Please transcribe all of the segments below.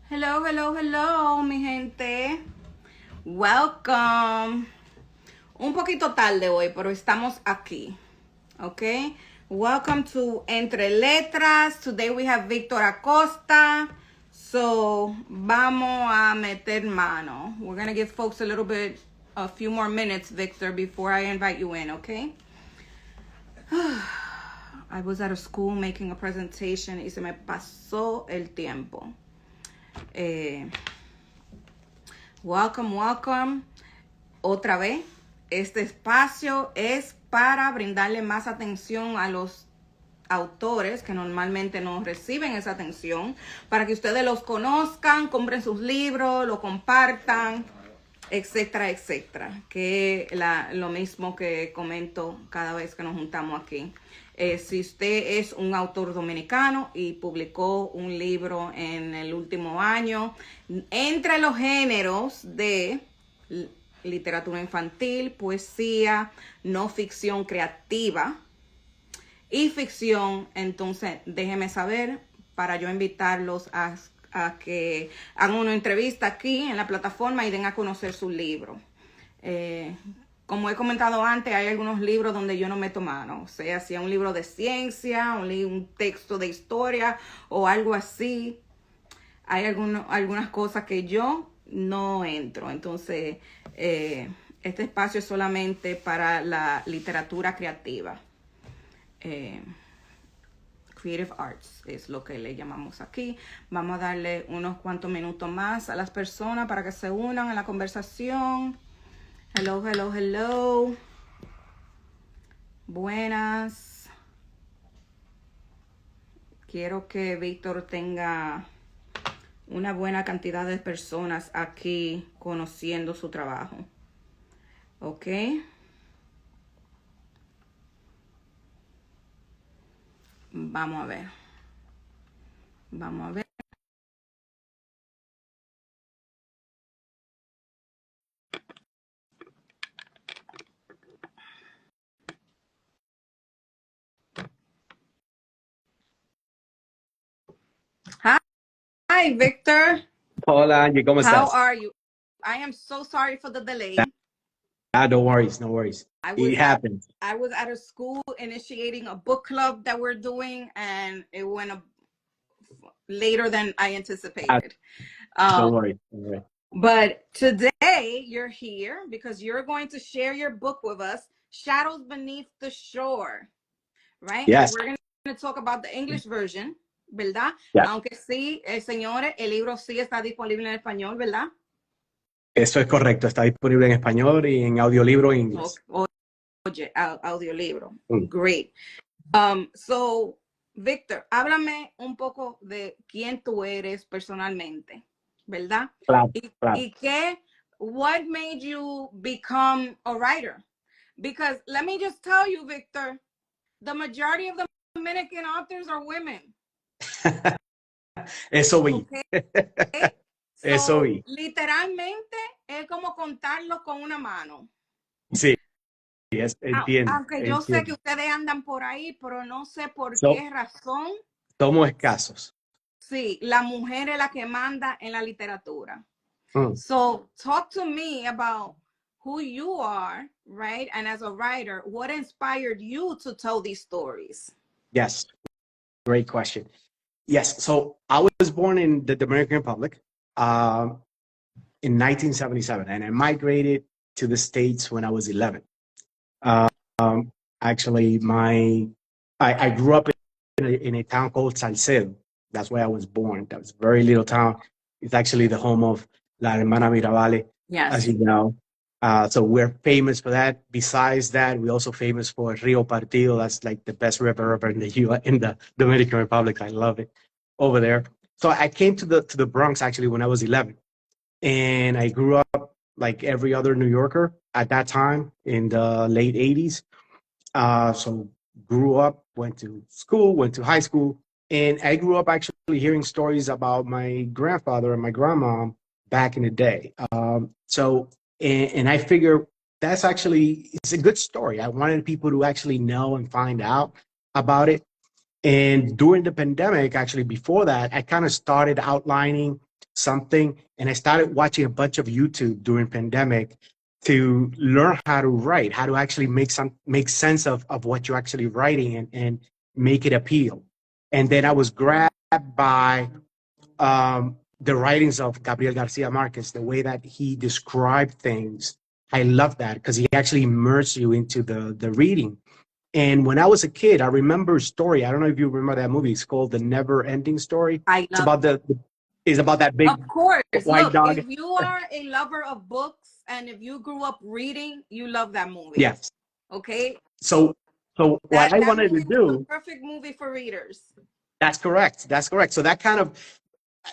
Hello, hello, hello, mi gente. Welcome. Un poquito tarde hoy, pero estamos aquí. Okay? Welcome to Entre Letras. Today we have Víctor Acosta. So, vamos a meter mano. We're going to give folks a few more minutes, Victor, before I invite you in, okay? I was at a school making a presentation y se me pasó el tiempo. Welcome. Otra vez, este espacio es para brindarle más atención a los autores que normalmente no reciben esa atención, para que ustedes los conozcan, compren sus libros, lo compartan, etcétera, etcétera. Que lo mismo que comento cada vez que nos juntamos aquí. Si usted es un autor dominicano y publicó un libro en el último año, entre los géneros de literatura infantil, poesía, no ficción creativa y ficción, entonces déjeme saber para yo invitarlos a que hagan una entrevista aquí en la plataforma y den a conocer su libro. Como he comentado antes, hay algunos libros donde yo no meto mano. O sea, si es un libro de ciencia, un texto de historia o algo así, hay algunas cosas que yo no entro. Entonces, este espacio es solamente para la literatura creativa. Creative Arts es lo que le llamamos aquí. Vamos a darle unos cuantos minutos más a las personas para que se unan a la conversación. Hello. Buenas. Quiero que Víctor tenga una buena cantidad de personas aquí conociendo su trabajo. ¿Ok? Vamos a ver. Hi, Victor. Hola, Angy, ¿cómo How estás? are you? I am so sorry for the delay. No worries. It happens. I was at a school initiating a book club that we're doing, and it went later than I anticipated. Don't worry. But today you're here because you're going to share your book with us, Shadows Beneath the Shore, right? Yes. We're going to talk about the English version, ¿verdad? Yeah. Aunque sí, señores, el libro sí está disponible en español, ¿verdad? Eso es correcto. Está disponible en español y en audiolibro en inglés. Oye, audiolibro. Great. So, Víctor, háblame un poco de quién tú eres personalmente, ¿verdad? Claro. Y qué, what made you become a writer? Because let me just tell you, Víctor, the majority of the Dominican authors are women. Eso vi. Okay? Eso vi. Literalmente es como contarlo con una mano. Sí, entiendo. Aunque yo sé que ustedes andan por ahí, pero no sé por qué razón. Somos escasos. Sí, la mujer es la que manda en la literatura. So, talk to me about who you are, right? And as a writer, what inspired you to tell these stories? Yes, great question. Yes, so I was born in the Dominican Republic in 1977, and I migrated to the States when I was 11. Actually, I grew up in a town called Salcedo. That's where I was born. That was a very little town. It's actually the home of La Hermana Mirabale, as you know. So we're famous for that. Besides that, we're also famous for Rio Partido. That's like the best river ever in the Dominican Republic. I love it over there. So I came to the Bronx actually when I was 11, and I grew up like every other New Yorker at that time in the late 80s. So grew up, went to school, went to high school, and I grew up actually hearing stories about my grandfather and my grandma back in the day. And I figure it's a good story. I wanted people to actually know and find out about it. And during the pandemic, actually before that, I kind of started outlining something, and I started watching a bunch of YouTube during pandemic to learn how to write, how to actually make sense of what you're actually writing and make it appeal. And then I was grabbed by the writings of Gabriel Garcia Marquez, the way that he described things. I love that because he actually immersed you into the reading. And when I was a kid, I remember a story. I don't know if you remember that movie. It's called The Never Ending Story. It's about it's about that big of course white look, dog. if you are a lover of books and if you grew up reading, you love that movie. Yes. Okay. So what I wanted to do, was a perfect movie for readers. That's correct. That's correct. So that kind of,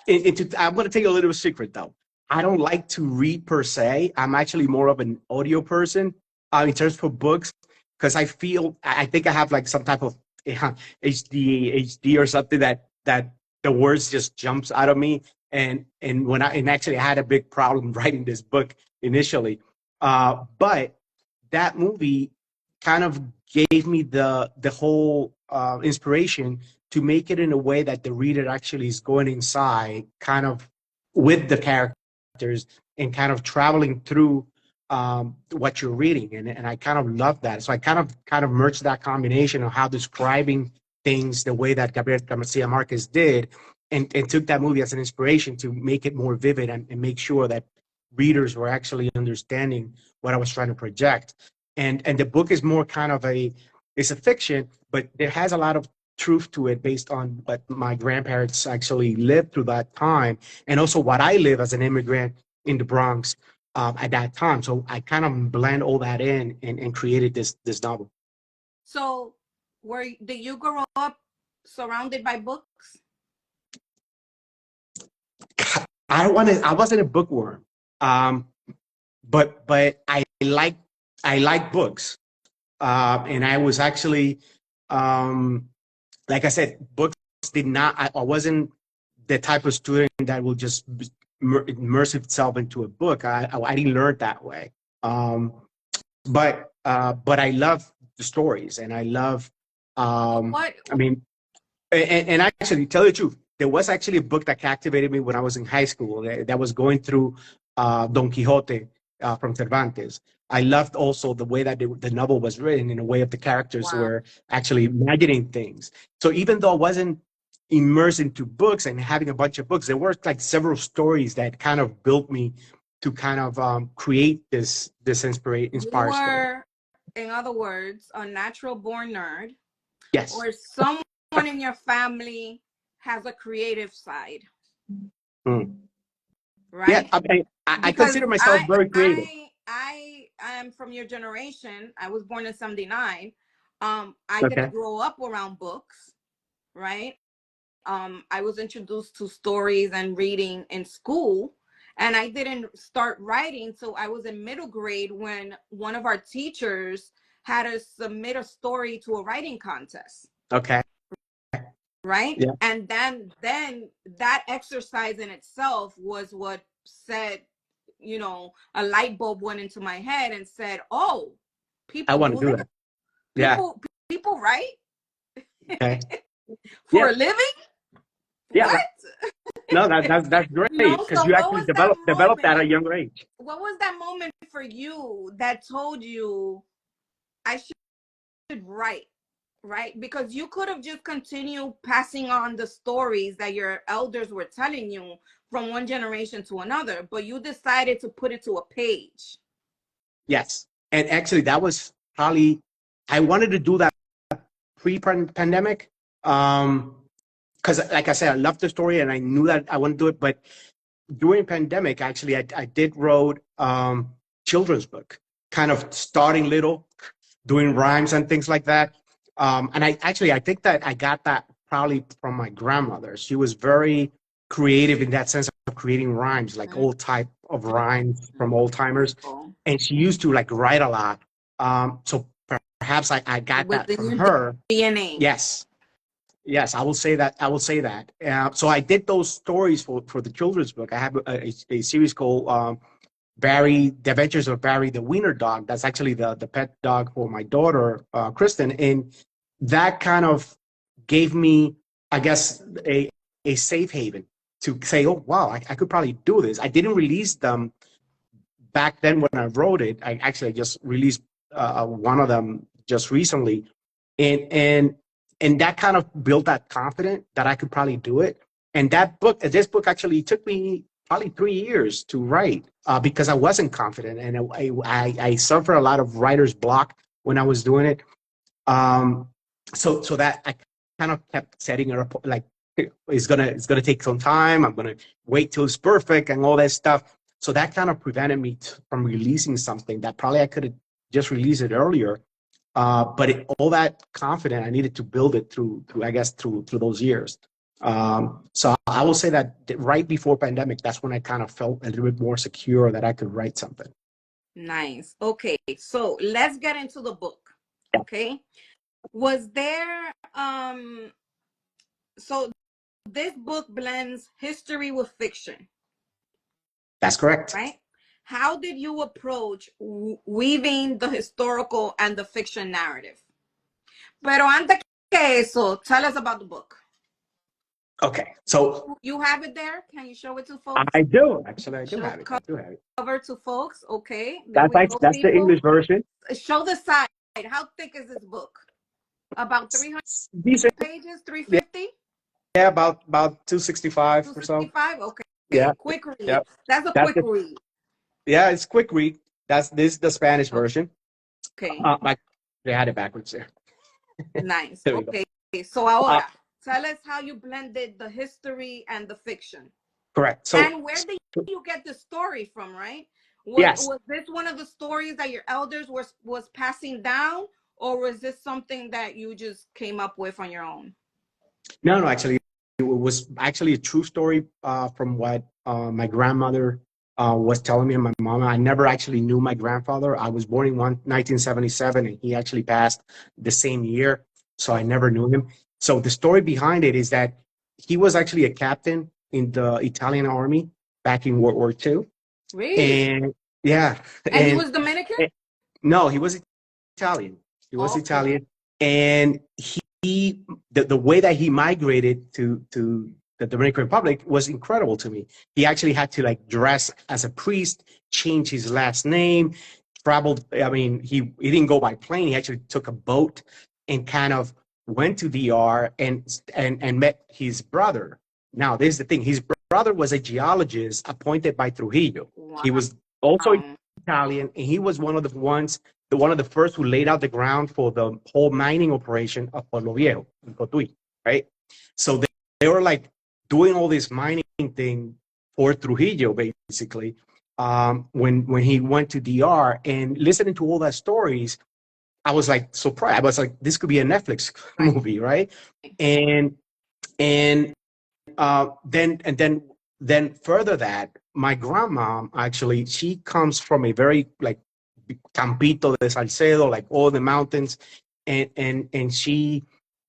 I'm going to tell you a little secret though. I don't like to read per se. I'm actually more of an audio person in terms of books, because I think I have like some type of HD or something that the words just jumps out of me. And actually I had a big problem writing this book initially. But that movie kind of gave me the whole inspiration to make it in a way that the reader actually is going inside kind of with the characters and kind of traveling through what you're reading. And I kind of love that. So I kind of merged that combination of how describing things the way that Gabriel Garcia Marquez did, and took that movie as an inspiration to make it more vivid and make sure that readers were actually understanding what I was trying to project. And the book is more kind of it's a fiction, but it has a lot of truth to it based on what my grandparents actually lived through that time, and also what I live as an immigrant in the Bronx at that time. So I kind of blend all that in and created this novel. So did you grow up surrounded by books? I wasn't a bookworm, but I like books, and I was actually, like I said, books did not. I wasn't the type of student that will just immerse itself into a book. I didn't learn that way. But I love the stories, and I love. What? I mean, and actually, tell you the truth, there was actually a book that captivated me when I was in high school that was going through Don Quixote from Cervantes. I loved also the way that the novel was written, in a way of the characters were actually imagining things. So even though I wasn't immersed into books and having a bunch of books, there were like several stories that kind of built me to kind of create this inspired story. In other words, a natural born nerd. Yes. Or someone in your family has a creative side. Mm. Right? Yeah, I consider myself very creative. I am from your generation. I was born in 79. I didn't grow up around books, right? I was introduced to stories and reading in school, and I didn't start writing till I was in middle grade, when one of our teachers had us submit a story to a writing contest. Okay. Right? Yeah. And then that exercise in itself was what said, a light bulb went into my head and said, oh, people I want to do that. People write? Okay. For a living? Yeah. What? No, that's great, because you actually developed that at a younger age. What was that moment for you that told you I should write? Right? Because you could have just continued passing on the stories that your elders were telling you from one generation to another, but you decided to put it to a page. Yes. And actually, that was probably, I wanted to do that pre-pandemic. Because like I said, I loved the story and I knew that I wanted to do it. But during pandemic, actually, I did wrote children's book, kind of starting little, doing rhymes and things like that. And I think that I got that probably from my grandmother. She was very creative in that sense of creating rhymes, like old type of rhymes from old timers. And she used to like write a lot. So perhaps I got that from her. DNA. Yes, I will say that. So I did those stories for the children's book. I have a series called Barry, The Adventures of Barry the Wiener Dog. That's actually the pet dog for my daughter, Kristen. And that kind of gave me, I guess, a safe haven to say, oh, wow, I could probably do this. I didn't release them back then when I wrote it. I actually just released one of them just recently. And that kind of built that confidence that I could probably do it. And this book actually took me probably 3 years to write because I wasn't confident, and I suffered a lot of writer's block when I was doing it. So that I kind of kept setting it up like it's gonna take some time. I'm gonna wait till it's perfect and all that stuff. So that kind of prevented me from releasing something that probably I could have just released it earlier. But all that confidence, I needed to build it through those years. So I will say that right before pandemic, that's when I kind of felt a little bit more secure that I could write something. Nice. Okay, so let's get into the book. Okay, was there so this book blends history with fiction? That's correct. Right? How did you approach weaving the historical and the fiction narrative? Pero antes que eso, tell us about the book. Okay, so you have it there. Can you show it to folks? I do. Actually, I do have it. Cover to folks. Okay. That's the English version. Show the side. How thick is this book? About 300 pages, 350? Yeah, about 265 or so. 265? Okay. Yeah. Quick read. Yeah. That's a quick read. Yeah, it's quick read. This is the Spanish version. Okay. They had it backwards there. Nice. Okay. So ahora, tell us how you blended the history and the fiction. Correct. So, and where did you get the story from, right? Yes. Was this one of the stories that your elders was passing down, or was this something that you just came up with on your own? No, actually, it was actually a true story from what my grandmother was telling me and my mom. I never actually knew my grandfather. I was born in 1977, and he actually passed the same year, so I never knew him. So the story behind it is that he was actually a captain in the Italian army back in World War II. Really? And yeah. And he was Dominican? No, he was Italian. He was Italian. And the way that he migrated to the Dominican Republic was incredible to me. He actually had to like dress as a priest, change his last name, traveled. I mean, he didn't go by plane. He actually took a boat and kind of went to DR and met his brother. Now, this is the thing. His brother was a geologist appointed by Trujillo. Wow. He was also Italian, and he was one of the first who laid out the ground for the whole mining operation of Pueblo Viejo in Cotuí, right? So they were like doing all this mining thing for Trujillo, basically, when he went to DR, and listening to all that stories, I was like surprised. I was like, this could be a Netflix movie, right? And then further that, my grandma actually, she comes from a very like Campito de Salcedo, like all the mountains, and she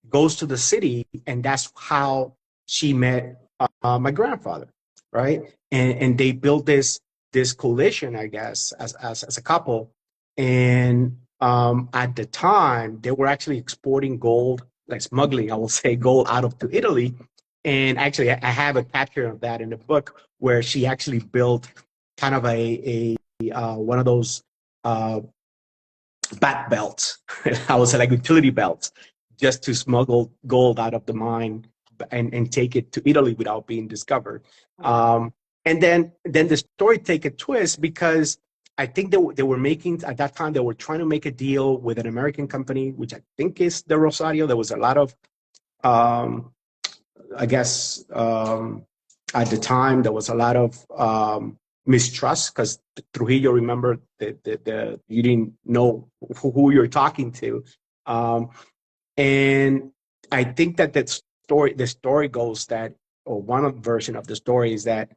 goes to the city, and that's how she met my grandfather, right? And they built this coalition, I guess, as a couple. And at the time, they were actually exporting gold, like smuggling, I will say, gold out of to Italy. And actually, I have a capture of that in the book where she actually built kind of a one of those bat belts, I would say like utility belts, just to smuggle gold out of the mine and take it to Italy without being discovered. And then the story take a twist because I think they were making, at that time, they were trying to make a deal with an American company, which I think is the Rosario. There was a lot of, I guess, at the time, there was a lot of mistrust because Trujillo, remember, you didn't know who you're talking to. And I think that the story goes that, or one version of the story is that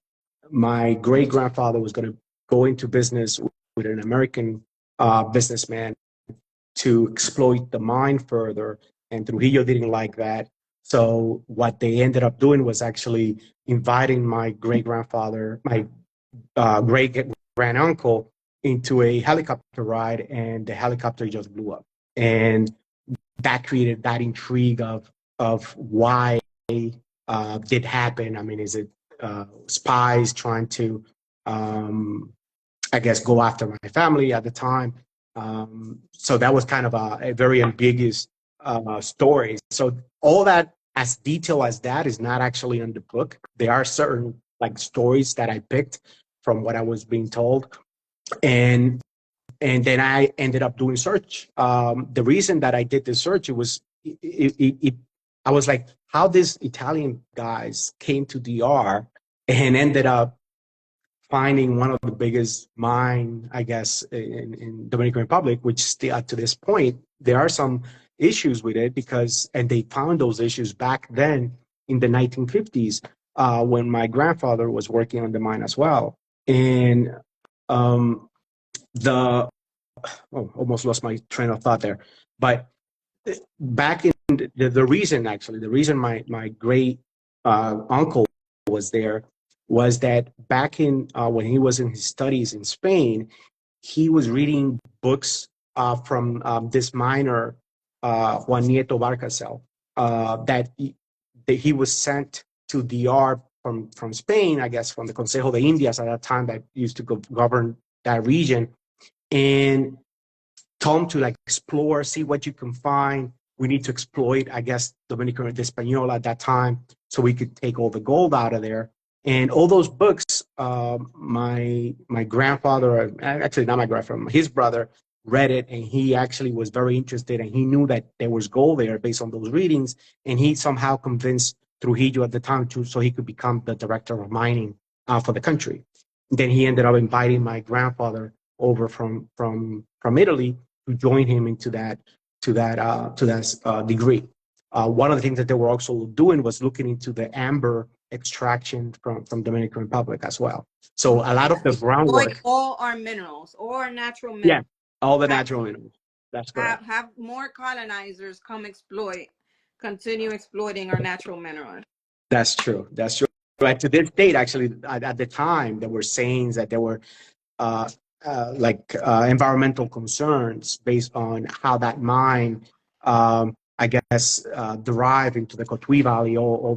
my great grandfather was going to go into business with an American businessman to exploit the mine further, and Trujillo didn't like that. So what they ended up doing was actually inviting my great grandfather, my great grand uncle, into a helicopter ride, and the helicopter just blew up. And that created that intrigue of why did happen. I mean, is it spies trying to, I guess, go after my family at the time. So that was kind of a very ambiguous story. So all that, as detailed as that, is not actually in the book. There are certain like stories that I picked from what I was being told, and then I ended up doing search. The reason that I did the search, I was like, how these Italian guys came to DR and ended up finding one of the biggest mine, I guess, in Dominican Republic, which still to this point, there are some issues with it and they found those issues back then in the 1950s when my grandfather was working on the mine as well. And almost lost my train of thought there. But back in the reason my great uncle was there was that back in when he was in his studies in Spain, he was reading books from this miner, Juan Nieto Barcasel, that he was sent to DR from Spain, I guess, from the Consejo de Indias at that time that used to govern that region, and told him to like explore, see what you can find. We need to exploit, I guess, Dominican Español at that time, so we could take all the gold out of there. And all those books, my grandfather, actually not my grandfather, his brother read it, and he actually was very interested, and he knew that there was gold there based on those readings, and he somehow convinced Trujillo at the time so he could become the director of mining for the country. Then he ended up inviting my grandfather over from Italy to join him into that degree. One of the things that they were also doing was looking into the amber extraction from Dominican Republic as well. So a lot of the groundwork. All our minerals, all our natural Yeah, minerals. all the natural minerals. That's correct. Have more colonizers continue exploiting our natural minerals. That's true. That's true. But to this date, actually, at the time, there were sayings that there were environmental concerns based on how that mine, I guess, derived into the Cotuí Valley. All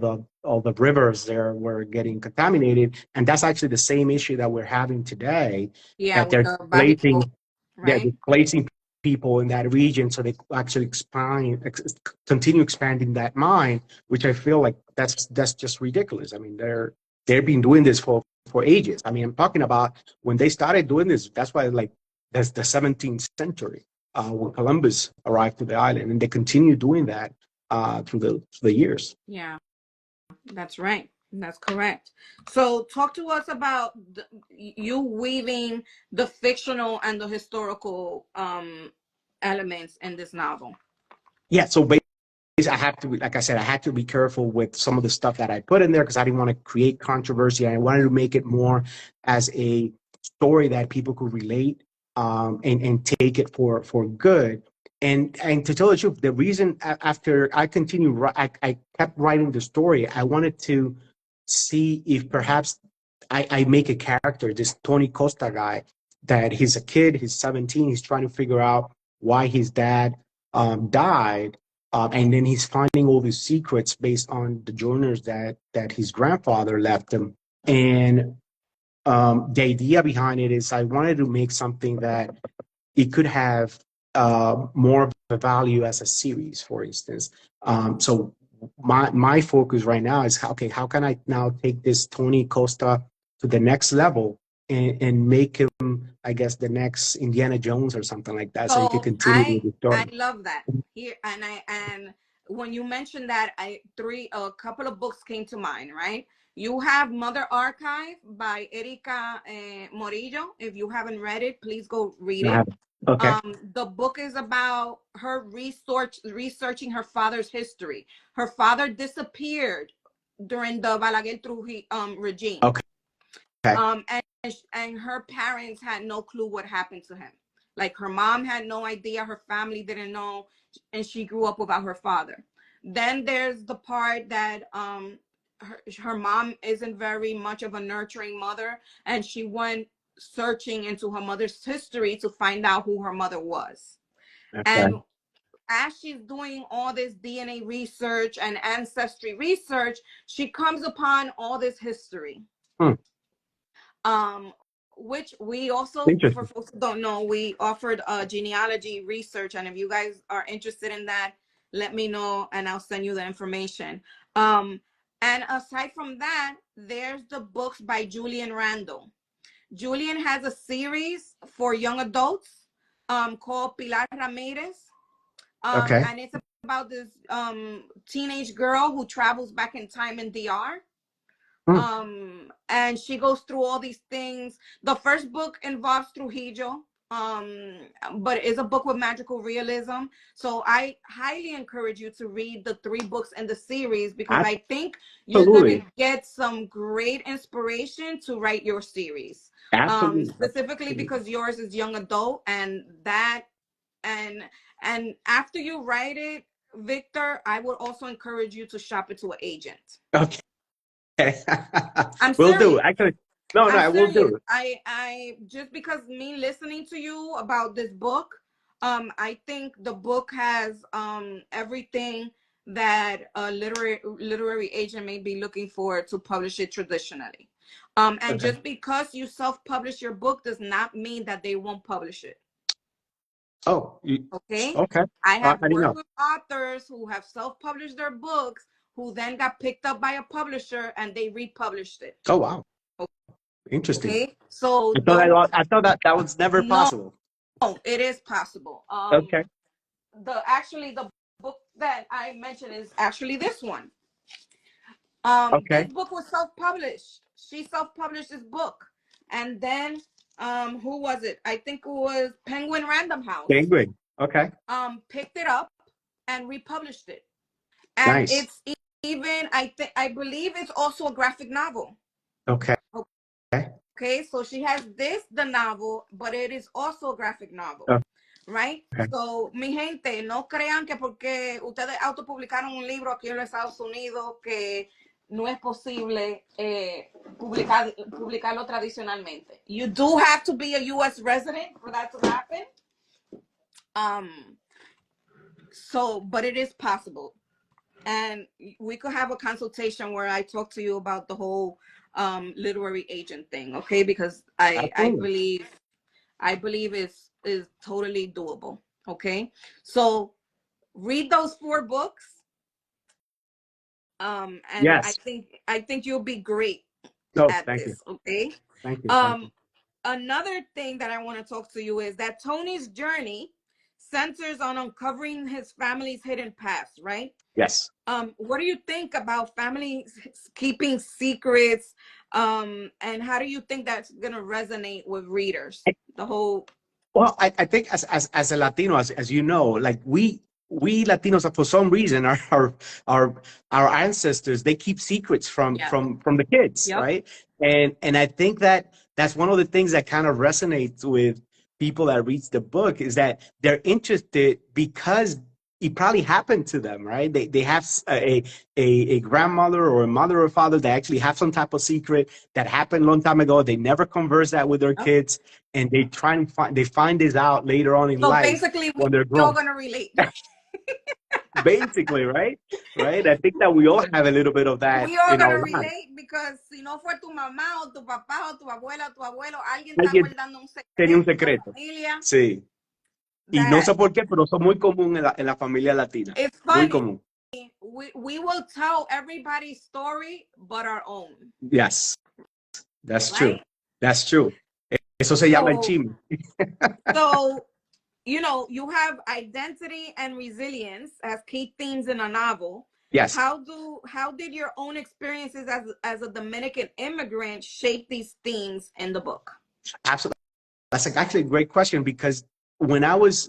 the rivers there were getting contaminated, and that's actually the same issue that we're having today. Yeah, that they're displacing people in that region, so they actually continue expanding that mine, which I feel like that's just ridiculous. I mean, they've been doing this for ages. I mean, I'm talking about when they started doing this. That's why, like, that's the 17th century when Columbus arrived to the island, and they continue doing that through the years. Yeah, that's right. That's correct. So talk to us about you weaving the fictional and the historical elements in this novel. Yeah, so basically I have to, like I said, I had to be careful with some of the stuff that I put in there because I didn't want to create controversy. I wanted to make it more as a story that people could relate and take it for good. And to tell the truth, the reason after I continued, I kept writing the story. I wanted to see if perhaps I make a character, this Tony Costa guy, that he's a kid, he's 17, he's trying to figure out why his dad died. And then he's finding all these secrets based on the journals that his grandfather left him. And the idea behind it is I wanted to make something that it could have more of a value as a series, for instance. So my focus right now is, how can I now take this Tony Costa to the next level and make him, I guess, the next Indiana Jones or something like that, so he can continue with the story. I love that. Here and when you mentioned that, a couple of books came to mind, right? You have Mother Archive by Erika Morillo. If you haven't read it, please go read it. Okay. The book is about her researching her father's history. Her father disappeared during the Balaguer Trujillo regime. Okay. And her parents had no clue what happened to him. Like, her mom had no idea, her family didn't know, and she grew up without her father. Then there's the part that her mom isn't very much of a nurturing mother, and she went searching into her mother's history to find out who her mother was. Okay. And as she's doing all this DNA research and ancestry research, she comes upon all this history. Which we also, for folks who don't know, we offered genealogy research, and if you guys are interested in that, let me know and I'll send you the information. And aside from that, there's the books by Julian Randall. Julian has a series for young adults called Pilar Ramirez. And it's about this teenage girl who travels back in time in DR. And she goes through all these things. The first book involves Trujillo, but it's a book with magical realism. So I highly encourage you to read the 3 books in the series, because I think you're going to get some great inspiration to write your series. Specifically because yours is young adult, and that, and after you write it, Victor, I would also encourage you to shop it to an agent. Okay. I'm will serious. do. Actually, no, I will do. I just because me listening to you about this book, I think the book has everything that a literary agent may be looking for to publish it traditionally. And just because you self-publish your book does not mean that they won't publish it. Okay. I have worked with authors who have self-published their books, who then got picked up by a publisher and they republished it. Oh, wow. Interesting. Okay, so I thought that was never possible. No, it is possible. The book that I mentioned is actually this one. This book was self-published. She self-published this book, and then who was it? I think it was Penguin Random House. Penguin. Okay. Picked it up and republished it, and it's even I believe it's also a graphic novel. Okay, so she has the novel, but it is also a graphic novel, right? So, mi gente, no crean que porque ustedes autopublicaron un libro aquí en los Estados Unidos que no es posible publicarlo tradicionalmente. You do have to be a U.S. resident for that to happen. But it is possible. And we could have a consultation where I talk to you about the whole literary agent thing, okay? Because I believe is totally doable, okay? So read those 4 books, and I think you'll be great at this, okay? Thank you. Another thing that I want to talk to you is that Tony's journey centers on uncovering his family's hidden past, right? Yes. What do you think about families keeping secrets? And how do you think that's going to resonate with readers? Well, I think as a Latino, as you know, like we Latinos, for some reason, our ancestors, they keep secrets from the kids, right? And I think that's one of the things that kind of resonates with people that reads the book, is that they're interested because it probably happened to them, right? They have a grandmother or a mother or father that actually have some type of secret that happened a long time ago. They never converse that with their kids, and they try and find this out later on in life. So basically, we're all going to relate. Basically, right? I think that we all have a little bit of that. We all going to relate, because si no fue tu mamá o tu papá o tu abuela o tu abuelo, alguien está guardando un secreto. Tenía un secreto. Sí. Y no sé por qué, pero eso es muy común en la familia latina. It's funny. Muy común. We will tell everybody's story but our own. Yes, that's true. That's true. Eso se llama el chisme. So, you have identity and resilience as key themes in a novel. Yes. How did your own experiences as a Dominican immigrant shape these themes in the book? Absolutely. That's actually a great question, because when I was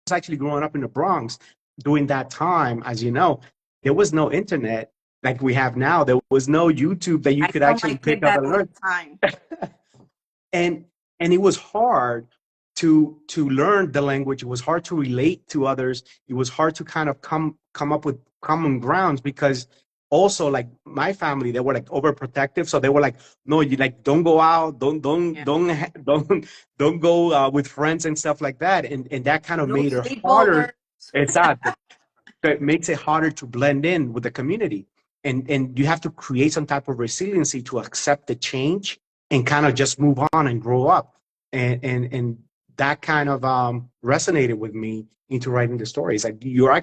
actually growing up in the Bronx, during that time, as you know, there was no internet like we have now. There was no YouTube that you could actually pick up and learn. And it was hard to learn the language. It was hard to relate to others. It was hard to kind of come up with common grounds, because also, like, my family, they were like overprotective, so they were like, no, you like don't go out, don't go with friends and stuff like that, and that kind of made it harder. Exactly. So it makes it harder to blend in with the community. And you have to create some type of resiliency to accept the change and kind of just move on and grow up. And that kind of resonated with me into writing the stories. Like you're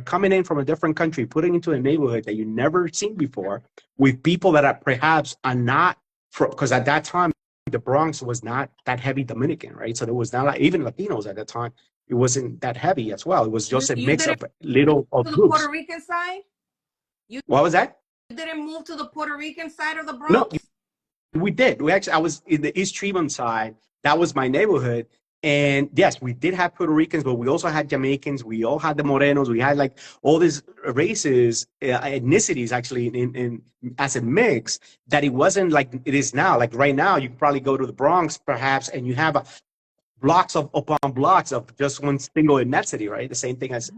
coming in from a different country, putting into a neighborhood that you never seen before, with people that are perhaps are not, because at that time the Bronx was not that heavy Dominican, right? So there was not like, even Latinos at that time. It wasn't that heavy as well. It was just a mix of little of to the groups. Puerto Rican side? What was that? You didn't move to the Puerto Rican side of the No, Bronx? we did. I was in the East Tremont side. That was my neighborhood. And yes, we did have Puerto Ricans, but we also had Jamaicans. We all had the Morenos. We had like all these races, ethnicities actually in as a mix, that it wasn't like it is now. Like right now, you could probably go to the Bronx perhaps, and you have blocks upon blocks of just one single ethnicity, right? The same thing as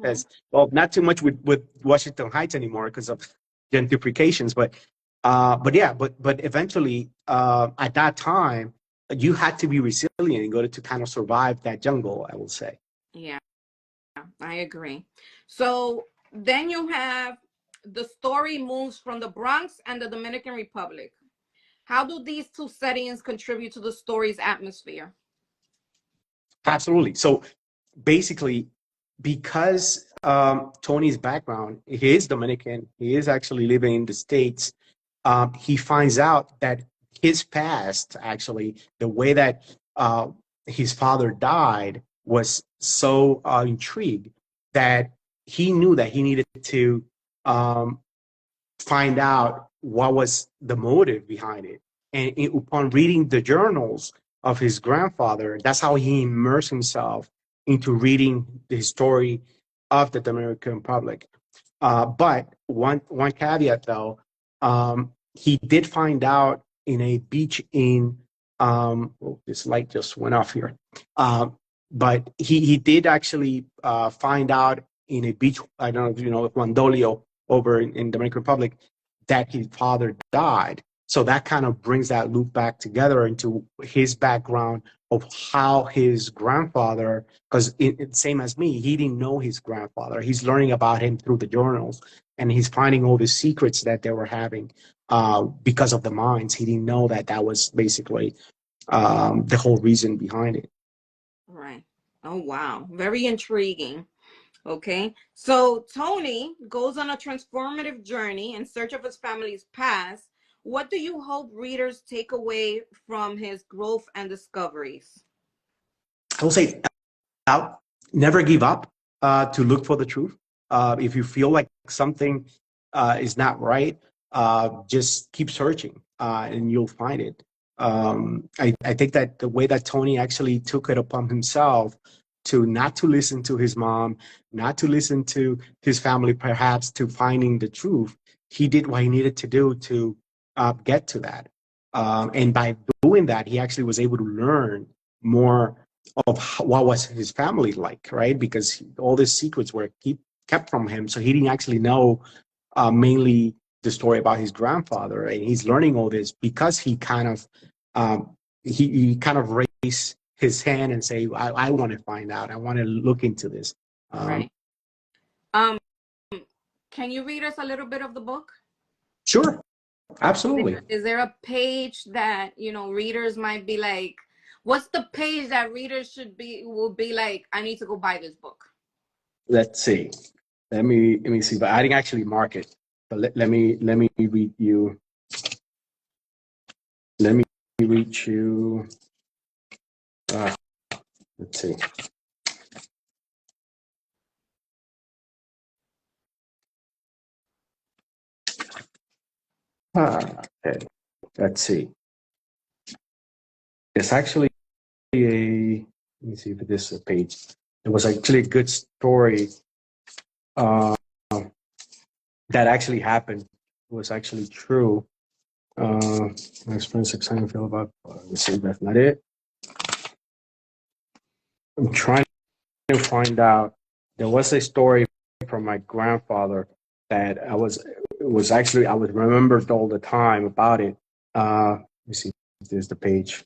well, not too much with Washington Heights anymore because of gentrifications, but eventually at that time you had to be resilient in order to kind of survive that jungle, I will say. Yeah, I agree. So then you have the story moves from the Bronx and the Dominican Republic. How do these two settings contribute to the story's atmosphere? Absolutely. So basically, because Tony's background, he is Dominican, he is actually living in the States, he finds out that his past, actually, the way that his father died was so intrigued that he knew that he needed to find out what was the motive behind it. And upon reading the journals of his grandfather, that's how he immersed himself into reading the story of the Dominican Republic. But one caveat, though, he did find out in a beach in, this light just went off here. But he did actually find out in a beach, I don't know if you know, Guandolio over in Dominican Republic, that his father died. So that kind of brings that loop back together into his background of how his grandfather, because same as me, he didn't know his grandfather. He's learning about him through the journals, and he's finding all the secrets that they were having because of the mines. He didn't know that that was basically the whole reason behind it. Right. Oh, wow. Very intriguing. Okay. So Tony goes on a transformative journey in search of his family's past. What do you hope readers take away from his growth and discoveries? I will say, never give up to look for the truth. If you feel like something is not right, just keep searching and you'll find it. I think that the way that Tony actually took it upon himself to not to listen to his mom, not to listen to his family, perhaps to finding the truth, he did what he needed to do to get to that. And by doing that, he actually was able to learn more of what was his family like, right? Because all these secrets were kept from him, so he didn't actually know mainly the story about his grandfather, and he's learning all this because he kind of he kind of raised his hand and say, I want to find out, I want to look into this. Right. Can you read us a little bit of the book? Sure, absolutely. Is there a page that, you know, readers might be like, what's the page that readers will be like, I need to go buy this book? Let's see. Let me see. But I didn't actually mark it. But let me read you. Let me read you. Let's see. Okay. Let's see. It's actually let me see if this is a page. It was actually a good story that actually happened. It was actually true. My experience exciting feel about. Let's see, that's not it. I'm trying to find out. There was a story from my grandfather that I was remembered all the time about it. Let me see if there's the page.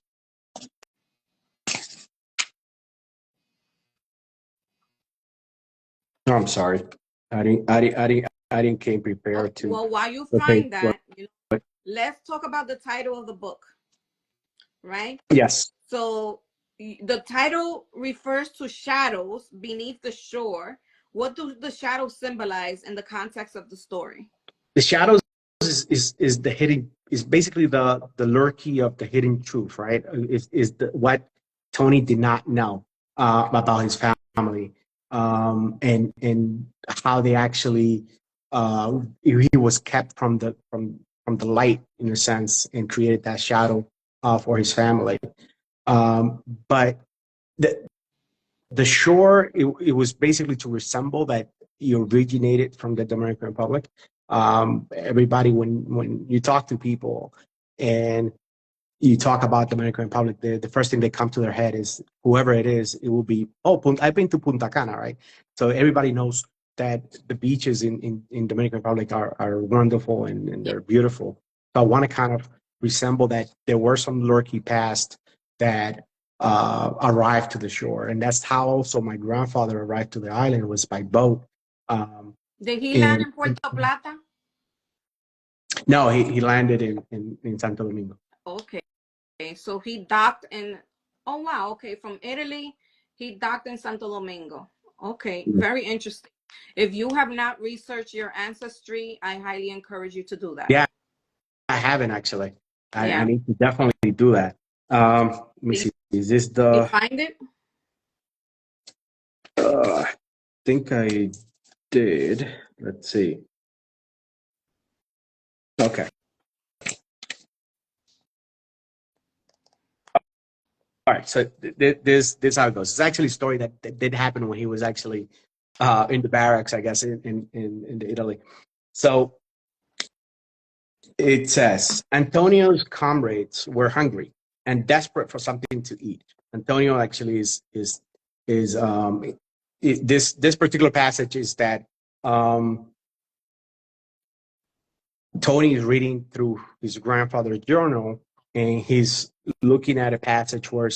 No, I'm sorry. I didn't came prepared to. Well, while you Okay. find that, let's talk about the title of the book, right? Yes. So the title refers to shadows beneath the shore. What do the shadows symbolize in the context of the story? The shadows is the hidden, is basically the lurky of the hidden truth, right? Is what Tony did not know about his family, and how they actually he was kept from the light in a sense, and created that shadow for his family. But the shore, it was basically to resemble that he originated from the Dominican Republic. Everybody, when you talk to people and you talk about Dominican Republic, the first thing that come to their head is whoever it is. It will be, oh, I've been to Punta Cana, right? So everybody knows that the beaches in Dominican Republic are wonderful, and they're beautiful. So I want to kind of resemble that. There were some lurky past that arrived to the shore, and that's how also my grandfather arrived to the island, was by boat. Did he land in Puerto Plata? No, he landed in Santo Domingo. Okay, so he docked in. Oh wow. Okay, from Italy, he docked in Santo Domingo. Okay, very interesting. If you have not researched your ancestry, I highly encourage you to do that. Yeah, I haven't actually. I need to definitely do that. Let me see. Is this the? You find it? I think I did. Let's see. Okay. All right. So this how it goes. It's actually a story that did happen when he was actually in the barracks, I guess, in Italy. So it says Antonio's comrades were hungry and desperate for something to eat. Antonio actually is this particular passage is that Tony is reading through his grandfather's journal, and he's looking at a passage where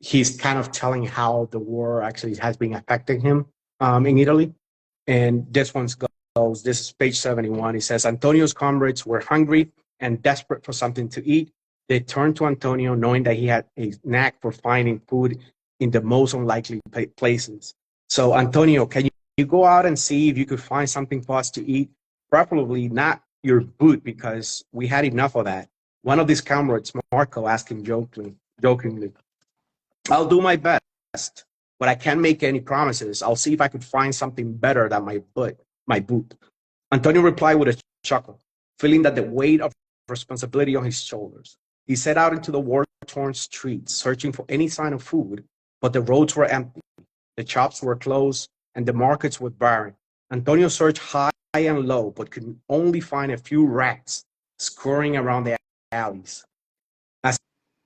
he's kind of telling how the war actually has been affecting him in Italy. And this one goes, this is page 71. It says, Antonio's comrades were hungry and desperate for something to eat. They turned to Antonio, knowing that he had a knack for finding food in the most unlikely places. So, Antonio, can you go out and see if you could find something for us to eat? Preferably not your boot, because we had enough of that. One of these comrades, Marco, asked him jokingly, I'll do my best, but I can't make any promises. I'll see if I could find something better than my boot. Antonio replied with a chuckle, feeling that the weight of responsibility on his shoulders. He set out into the war-torn streets, searching for any sign of food, but the roads were empty, the shops were closed, and the markets were barren. Antonio searched high and low, but could only find a few rats scurrying around the alleys. As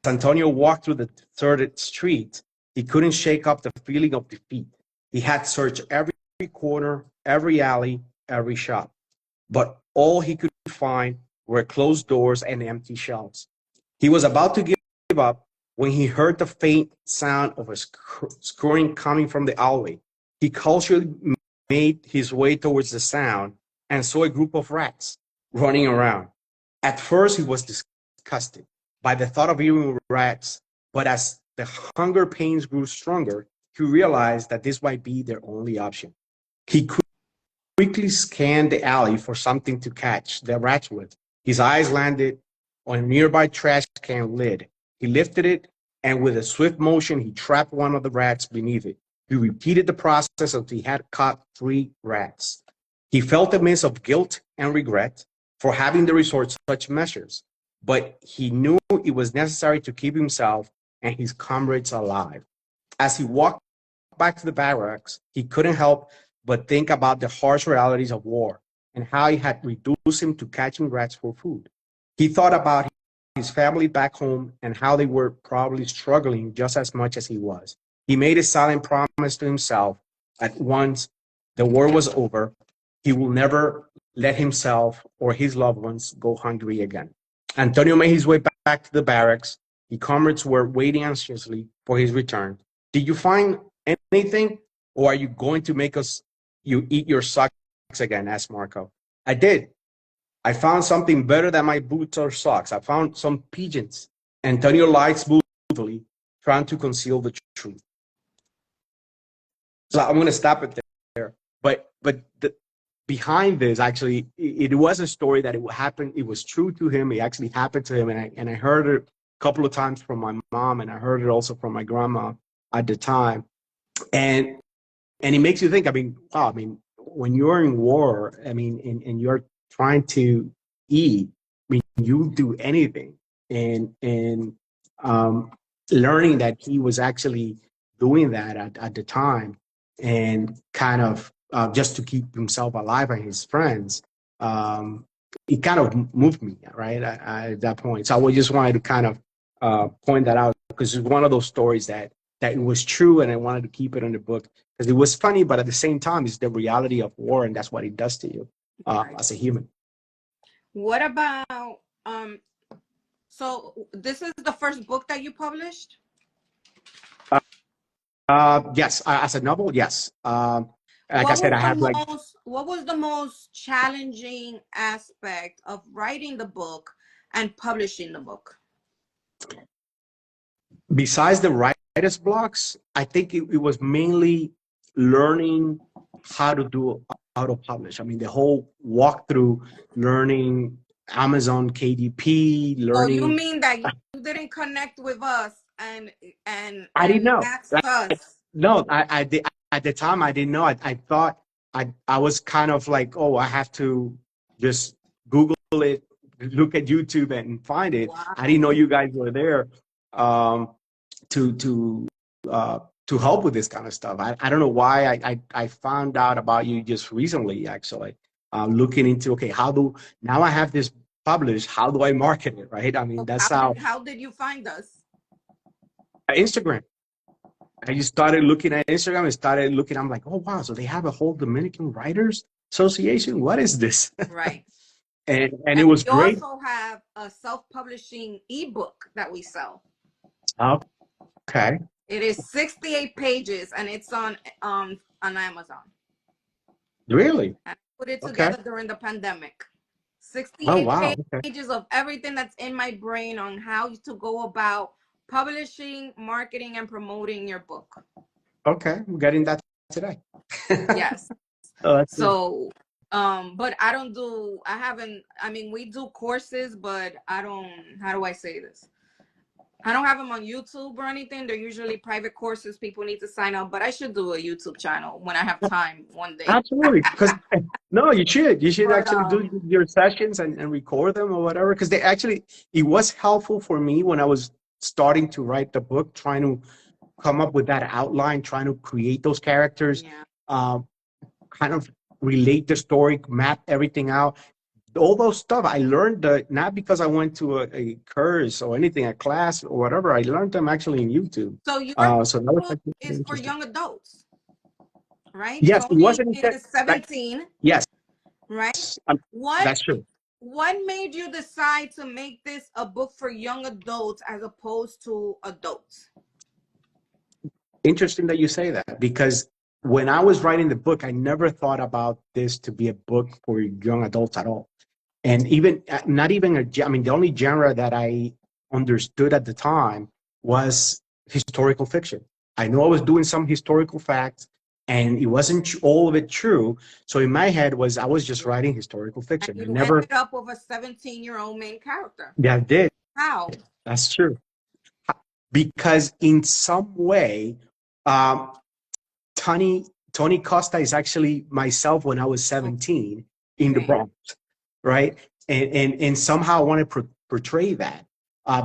Antonio walked through the deserted streets, he couldn't shake off the feeling of defeat. He had searched every corner, every alley, every shop, but all he could find were closed doors and empty shelves. He was about to give up when he heard the faint sound of a scurrying coming from the alleyway. He cautiously made his way towards the sound and saw a group of rats running around. At first, he was disgusted by the thought of eating rats, but as the hunger pains grew stronger, he realized that this might be their only option. He quickly scanned the alley for something to catch the rats with. His eyes landed on a nearby trash can lid. He lifted it, and with a swift motion, he trapped one of the rats beneath it. He repeated the process until he had caught 3 rats. He felt a mix of guilt and regret for having to resort to such measures, but he knew it was necessary to keep himself and his comrades alive. As he walked back to the barracks, he couldn't help but think about the harsh realities of war and how it had reduced him to catching rats for food. He thought about his family back home and how they were probably struggling just as much as he was. He made a silent promise to himself that once the war was over, he will never let himself or his loved ones go hungry again. Antonio made his way back to the barracks. His comrades were waiting anxiously for his return. Did you find anything? or are you going to make you eat your socks again? Asked Marco. I did. I found something better than my boots or socks. I found some pigeons. Antonio lied smoothly, trying to conceal the truth. So I'm going to stop it there. But behind this, actually, it was a story that it happened. It was true to him. It actually happened to him. And I heard it a couple of times from my mom, and I heard it also from my grandma at the time. And it makes you think, I mean, wow, I mean, when you're in war, I mean, and you're trying to eat, I mean, you do anything. And learning that he was actually doing that at the time, and kind of just to keep himself alive and his friends, it kind of moved me, right, at that point. So I just wanted to kind of point that out, because it's one of those stories that it was true, and I wanted to keep it in the book because it was funny, but at the same time, it's the reality of war, and that's what it does to you as a human. What about, so this is the first book that you published? Yes, as a novel, yes. Like I said, what was the most challenging aspect of writing the book and publishing the book? Besides the writer's blocks, I think it was mainly learning how to publish. I mean, the whole walkthrough, learning Amazon KDP, learning. So you mean that you didn't connect with us and I didn't know. ask us? No, I did. At the time, I didn't know. I thought I was kind of like, oh, I have to just Google it, look at YouTube and find it. Wow. I didn't know you guys were there to help with this kind of stuff. I don't know why I found out about you just recently, actually, looking into, okay, now I have this published, how do I market it, right? I mean, that's how did you find us? Instagram. I just started looking at Instagram and started looking, I'm like, oh, wow, so they have a whole Dominican Writers Association? What is this? Right. and it was great. We also have a self-publishing ebook that we sell. Okay. It is 68 pages, and it's on Amazon. Really? I put it together during the pandemic. 68 pages of everything that's in my brain on how to go about publishing, marketing, and promoting your book. Okay, I'm getting that today. Yes. So, but we do courses, but how do I say this? I don't have them on YouTube or anything. They're usually private courses. People need to sign up, but I should do a YouTube channel when I have time one day. Absolutely. Because no, you should actually do your sessions and record them or whatever. Because it was helpful for me when I was starting to write the book, trying to come up with that outline, trying to create those characters, kind of relate the story, map everything out. All those stuff I learned not because I went to a course or anything, a class or whatever. I learned them actually in YouTube. So your book is for young adults, right? Yes, it wasn't. It is 17. Yes. Right. That's true. What made you decide to make this a book for young adults as opposed to adults? Interesting that you say that, because when I was writing the book, I never thought about this to be a book for young adults at all. And even the only genre that I understood at the time was historical fiction. I know I was doing some historical facts, and it wasn't all of it true. So in my head I was just writing historical fiction. And you ended up with a 17-year-old main character. Yeah, I did. How? That's true. Because in some way, Tony Costa is actually myself when I was 17 in the Bronx, right? And somehow I want to portray that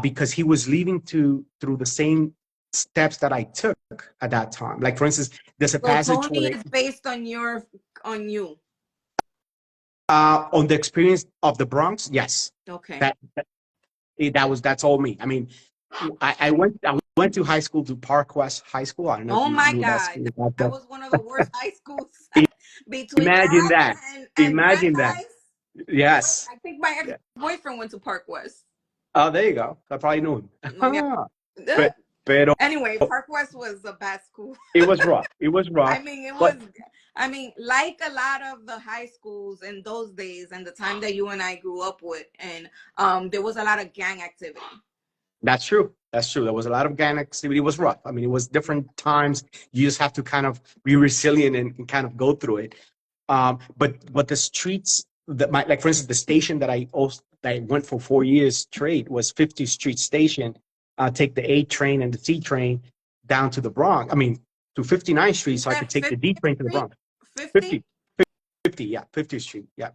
because he was living through the same steps that I took at that time. Like, for instance, there's a passage Tony is based on you. On the experience of the Bronx, yes. Okay. That's all me. I mean, I went to high school, to Park West High School. I don't know. Oh my God, that was one of the worst high schools. Imagine that. Imagine that. Yes. I think my ex-boyfriend went to Park West. Oh, there you go. I probably knew him. Yeah. Pero anyway, Park West was a bad school. It was rough. It was rough. I mean, like a lot of the high schools in those days and the time that you and I grew up with, and there was a lot of gang activity. That's true. That's true. There was a lot of gang activity. It was rough. I mean, it was different times. You just have to kind of be resilient and kind of go through it. But the streets that like for instance, the station that I went for 4 years straight was 50th Street Station. Take the A train and the C train down to the Bronx. I mean, to 59th Street, so I could take the D train to the Bronx. 50, yeah, 50th Street, yeah.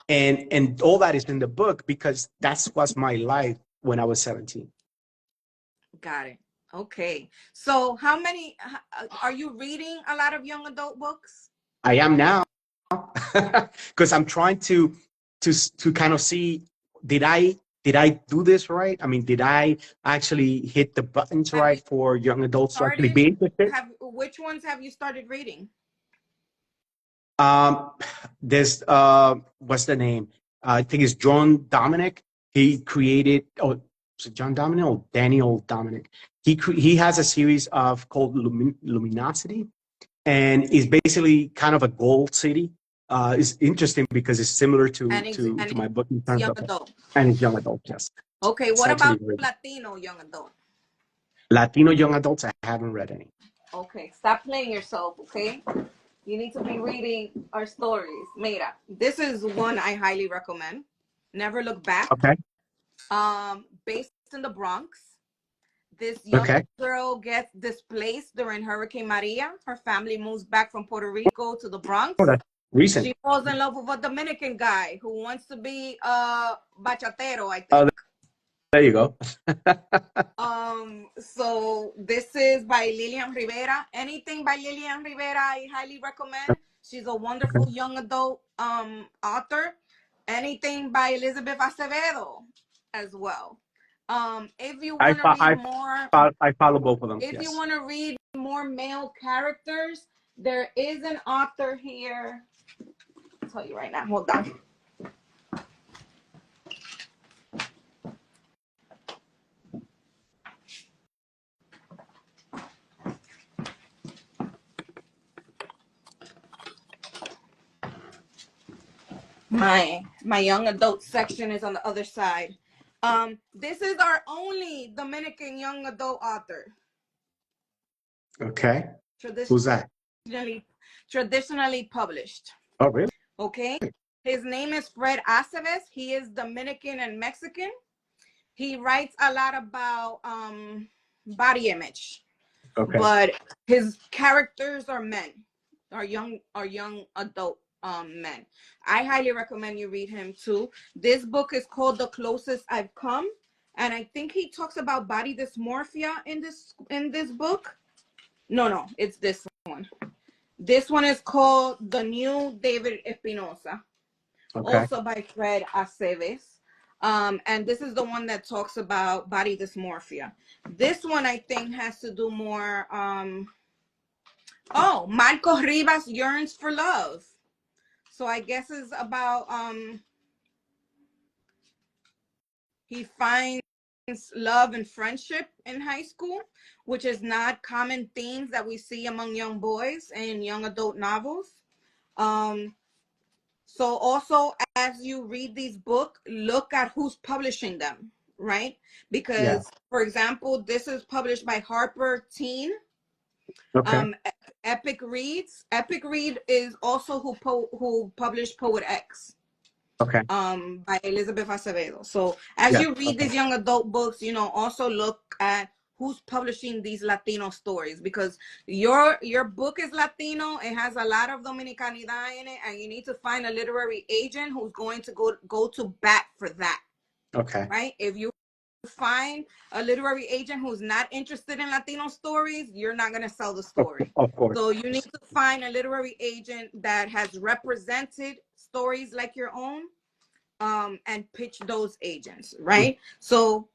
And all that is in the book because that was my life when I was 17. Got it. Okay. So how many, are you reading a lot of young adult books? I am now, because I'm trying to kind of see, did I do this right? I mean, did I actually hit the buttons right for young adults to actually be interested? Which ones have you started reading? There's what's the name? I think it's John Dominic. He created, is it John Dominic or Daniel Dominic? He has a series called Luminosity, and it's basically kind of a gold city. It's interesting because it's similar to my book in terms of adult. And it's young adult, yes. Okay, what about Latino young adult? Latino young adults, I haven't read any. Okay, stop playing yourself, okay? You need to be reading our stories. Mira, this is one I highly recommend. Never Look Back. Okay. Based in the Bronx. This young girl gets displaced during Hurricane Maria. Her family moves back from Puerto Rico to the Bronx. Oh, that's recent. She falls in love with a Dominican guy who wants to be a bachatero, I think. Oh, there you go. So this is by Lilian Rivera. Anything by Lilian Rivera, I highly recommend. She's a wonderful young adult author. Anything by Elizabeth Acevedo as well. If you want to read more, I follow both of them. If you want to read more male characters, there is an author here. I'll tell you right now. Hold on. My young adult section is on the other side. This is our only Dominican young adult author. Okay. Who's that? Traditionally published. Oh, really? Okay. His name is Fred Aceves. He is Dominican and Mexican. He writes a lot about body image. Okay. But his characters are men, are young adult men. I highly recommend you read him too. This book is called The Closest I've Come, and I think he talks about body dysmorphia in this book. No, it's this one. This one is called The New David Espinosa, also by Fred Aceves. And this is the one that talks about body dysmorphia. This one I think has to do more. Marco Rivas Yearns for Love. So I guess it's about he finds love and friendship in high school, which is not common themes that we see among young boys and young adult novels. So also, as you read these books, look at who's publishing them, right? Because, for example, this is published by Harper Teen. Okay. Epic Reads. Epic Read is also who published Poet X. Okay. By Elizabeth Acevedo. So as you read these young adult books, also look at who's publishing these Latino stories, because your book is Latino. It has a lot of Dominicanidad in it, and you need to find a literary agent who's going to go to bat for that. Okay. Right? If you find a literary agent who's not interested in Latino stories, you're not going to sell the story. Of course. So you need to find a literary agent that has represented stories like your own, and pitch those agents, right? So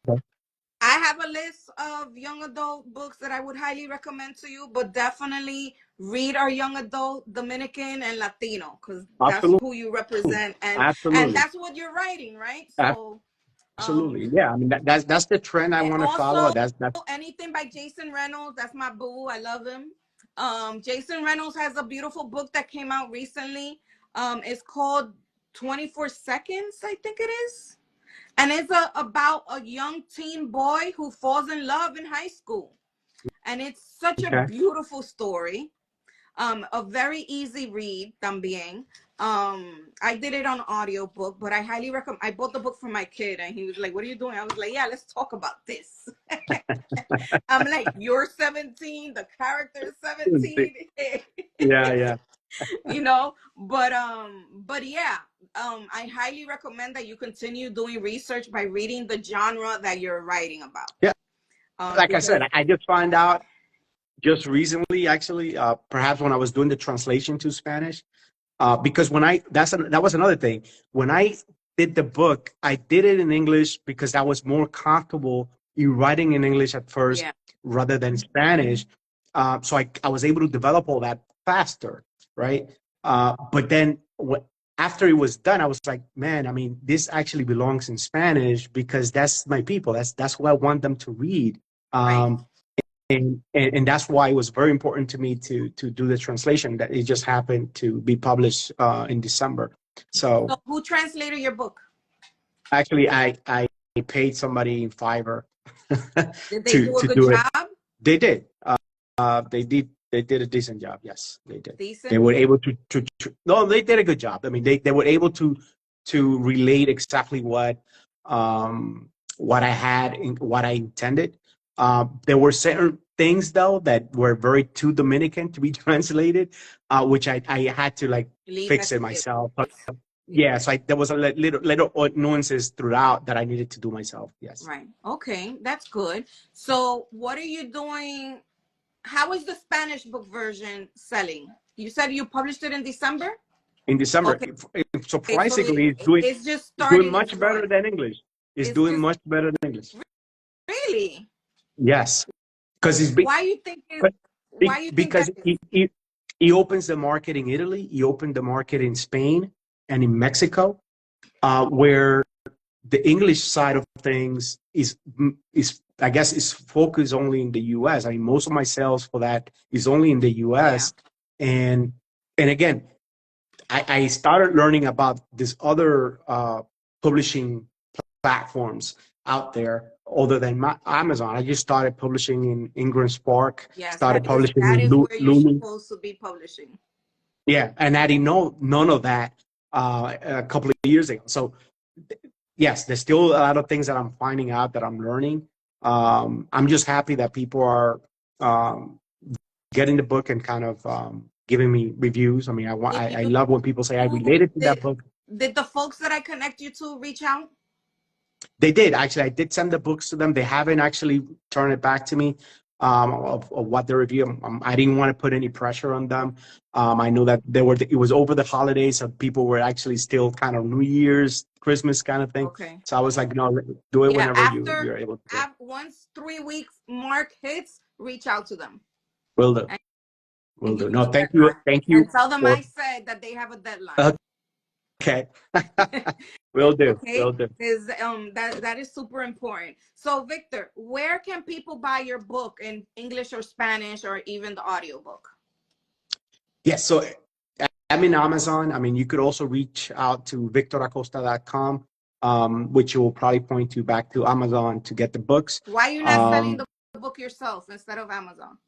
I have a list of young adult books that I would highly recommend to you, but definitely read our young adult Dominican and Latino, because that's who you represent, and that's what you're writing, right? So Absolutely. Yeah. I mean, that's the trend I want to follow. That's anything by Jason Reynolds. That's my boo. I love him. Jason Reynolds has a beautiful book that came out recently. It's called 24 Seconds, I think it is. And it's about a young teen boy who falls in love in high school. And it's such a beautiful story. A very easy read también. I did it on audiobook, but I highly recommend. I bought the book for my kid and he was like, what are you doing? I was like, yeah, let's talk about this. I'm like, you're 17, the character is 17. Yeah. You know, but yeah, I highly recommend that you continue doing research by reading the genre that you're writing about. Yeah. Like I said, I just found out just recently, actually, perhaps when I was doing the translation to Spanish, because that was another thing. When I did the book, I did it in English because I was more comfortable in writing in English at first rather than Spanish. So I was able to develop all that faster, right? But then after it was done, I was like, man, I mean, this actually belongs in Spanish because that's my people. That's who I want them to read. And that's why it was very important to me to do the translation. That it just happened to be published in December. So who translated your book? Actually, I paid somebody in Fiverr. Did they do a good job? They did. They did a decent job. Yes, they did. Decent? They were able to no, they did a good job. I mean, they were able to relate exactly what I had and what I intended. There were certain things though that were very too Dominican to be translated, which I had to like fix it myself. But yeah, so there was a little nuances throughout that I needed to do myself. Yes. Right. Okay, that's good. So what are you doing? How is the Spanish book version selling? You said you published it in December? In December. Okay. Surprisingly, it's doing much better than English. It's doing much better than English. Really? Yes, because why you think because he opens the market in Italy, he opened the market in Spain and in Mexico, where the English side of things is I guess is focused only in the U.S. I mean, most of my sales for that is only in the U.S. And again, I started learning about this other publishing platforms out there other than Amazon. I just started publishing in Ingram Spark. Started publishing in Lulu. Where you're supposed to be publishing. Yeah, and I didn't know none of that a couple of years ago. So yes, there's still a lot of things that I'm finding out that I'm learning. I'm just happy that people are getting the book and kind of giving me reviews. I mean, I love when people say I related to that book. Did the folks that I connect you to reach out? They did. Actually, I did send the books to them. They haven't actually turned it back to me of what they review. I didn't want to put any pressure on them. I know that it was over the holidays, so people were actually still kind of New Year's, Christmas kind of thing. Okay. So I was like, no, do it whenever you're able to. Once 3 weeks mark hits, reach out to them. Will do. Will do. No, thank you. Thank you. And tell them I said that they have a deadline. Okay. Will do. Okay? Will do. That is super important. So Victor, where can people buy your book in English or Spanish or even the audiobook? Yes, so I'm in Amazon. I mean, you could also reach out to victoracosta.com, which will probably point you back to Amazon to get the books. Why are you not selling the book yourself instead of Amazon?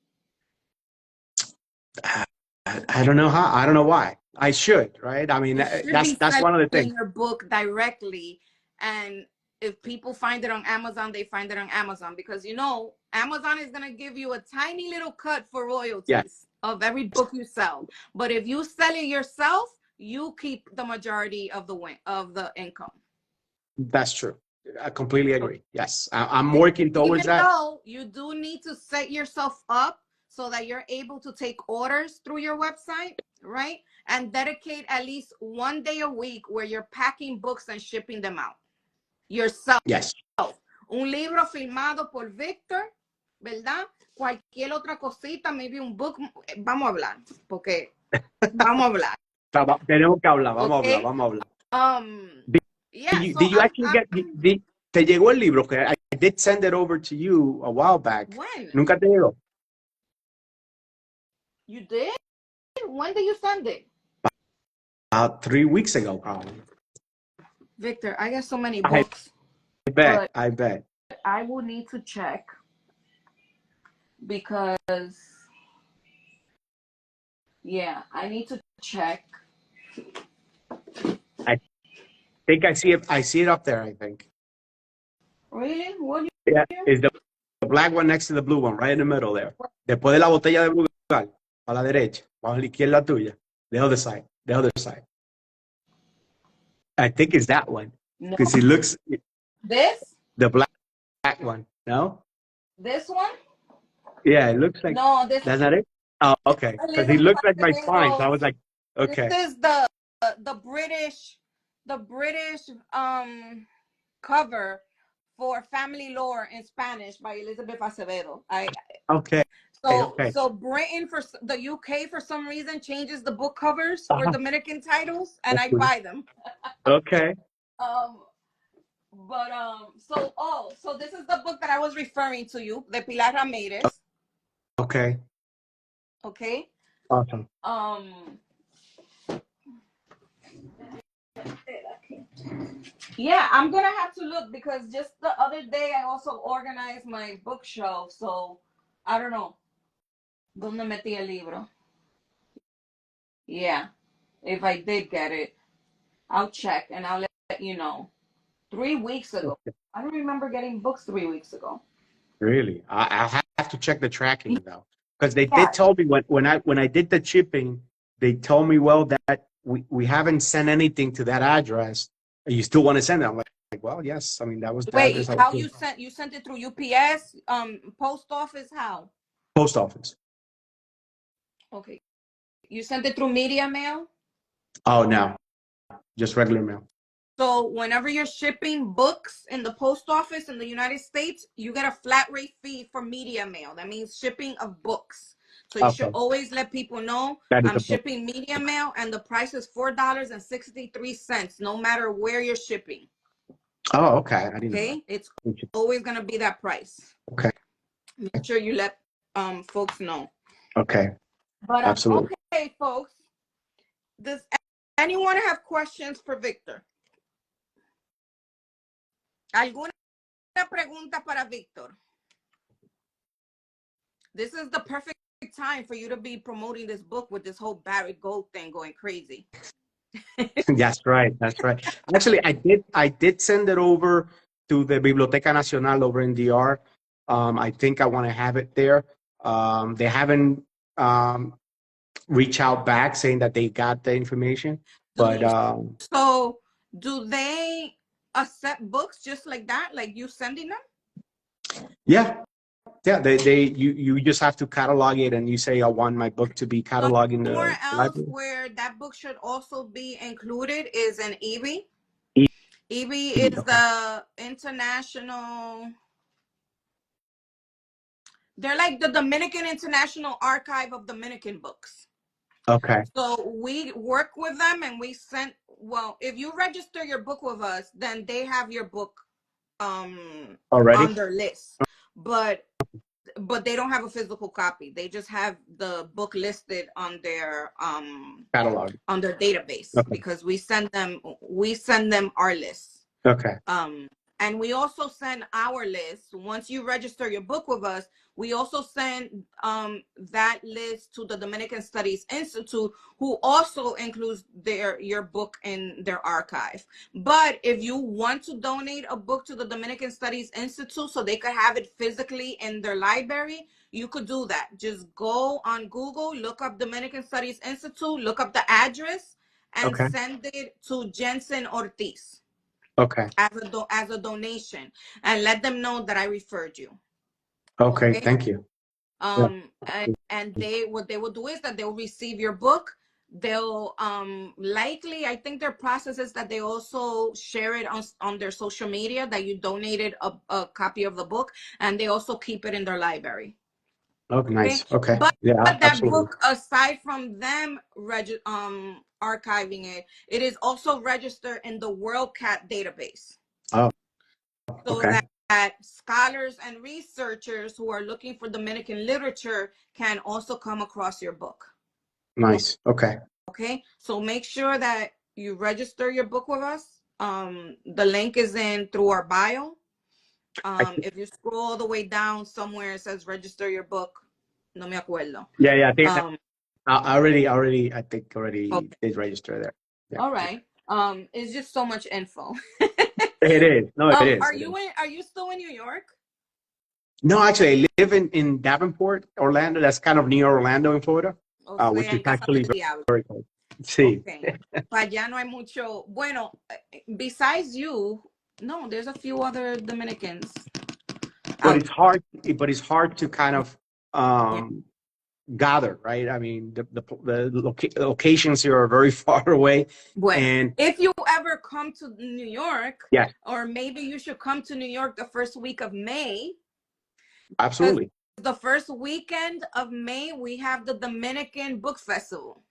I don't know how. I don't know why. I should, right? I mean, that's one of the things. Your book directly, and if people find it on Amazon, they find it on Amazon because Amazon is gonna give you a tiny little cut for royalties of every book you sell. But if you sell it yourself, you keep the majority of the income. That's true. I completely agree. Yes, I'm working towards that. Even though you do need to set yourself up so that you're able to take orders through your website, right? And dedicate at least 1 day a week where you're packing books and shipping them out yourself. Yes. Un libro firmado por Víctor, ¿verdad? Cualquier otra cosita, maybe un book. Vamos a hablar, porque vamos a hablar. Tenemos que hablar. Vamos a hablar. Yeah. Did you actually get? te llegó el libro, que I did send it over to you a while back. When? Nunca te llegó. You did? When did you send it? About 3 weeks ago, probably. Victor, I got so many books. I bet. I will need to check because, yeah, I need to check. I think I see it. I see it up there, I think. Really? What? Yeah, is the black one next to the blue one, right in the middle there. Después de la botella de Brugal, a la derecha, bajo la izquierda tuya. The other side. I think it's that one. Because it looks... This? The black one, no? This one? Yeah, it looks like... No, this... That's not it? Oh, okay. Because he looks like my spine, so I was like, okay. This is the British cover for Family Lore in Spanish by Elizabeth Acevedo. Okay. So Britain, for the UK, for some reason changes the book covers for Dominican titles, and I buy them. Okay. So this is the book that I was referring to you, de Pilar Ramirez. Okay. Awesome. Yeah, I'm gonna have to look because just the other day I also organized my bookshelf, so I don't know. ¿Dónde metí el libro? Yeah, if I did get it, I'll check and I'll let you know. 3 weeks ago. Okay. I don't remember getting books 3 weeks ago. Really? I have to check the tracking though, because they did tell me when I did the shipping, they told me, well, that we haven't sent anything to that address. You still want to send it? I'm like, well, yes. I mean, that was the address. Wait, how you sent it through UPS, post office? How? Post office. Okay. You sent it through media mail? Oh, no. Just regular mail. So whenever you're shipping books in the post office in the United States, you get a flat rate fee for media mail. That means shipping of books. So you should always let people know I'm shipping media mail, and the price is $4.63, no matter where you're shipping. Oh, okay. I didn't know. It's always going to be that price. Okay. Make sure you let folks know. Okay. But absolutely. Okay, folks. Does anyone have questions for Victor? ¿Alguna pregunta para Víctor? This is the perfect time for you to be promoting this book with this whole Barrett Gold thing going crazy. That's right. Actually, I did send it over to the Biblioteca Nacional over in DR. I think I want to have it there. They haven't reached out back saying that they got the information, but so do they accept books just like that, like you sending them? Yeah, you just have to catalog it, and you say I want my book to be cataloged in the library. Where that book should also be included is an EB. EB is the international. They're like the Dominican International Archive of Dominican Books. Okay. So we work with them, and we send. Well, if you register your book with us, then they have your book already on their list, but they don't have a physical copy. They just have the book listed on their catalog, on their database, because we send them our list. Okay. And we also send our list. Once you register your book with us, we also send that list to the Dominican Studies Institute, who also includes your book in their archive. But if you want to donate a book to the Dominican Studies Institute so they could have it physically in their library, you could do that. Just go on Google, look up Dominican Studies Institute, look up the address, and send it to Jensen Ortiz. Okay. As a donation, and let them know that I referred you. Okay. Thank you. And what they will do is that they will receive your book. They'll likely, I think their process is that they also share it on their social media that you donated a copy of the book, and they also keep it in their library. Oh, nice. Okay. But that absolutely. book, aside from them archiving it, it is also registered in the WorldCat database. Oh, so okay. that scholars and researchers who are looking for Dominican literature can also come across your book. Nice. Okay. Okay, so make sure that you register your book with us. The link is in through our bio. If you scroll all the way down somewhere, it says register your book. No me acuerdo. Yeah, I think I think already Okay. did register there. Yeah. All right. It's just so much info. It is. No, it is. Are you still in New York? No, actually, I live in Davenport, Orlando. That's kind of near Orlando in Florida, which is actually very cool. Sí. Okay. Para allá no hay mucho. Bueno, besides you, no, there's a few other Dominicans. But it's hard. But it's hard to kind of gather, right? I mean, the locations here are very far away. Bueno, and if you ever come to New York, yeah, or maybe you should come to New York the first week of May. Absolutely. The first weekend of May, we have the Dominican Book Festival.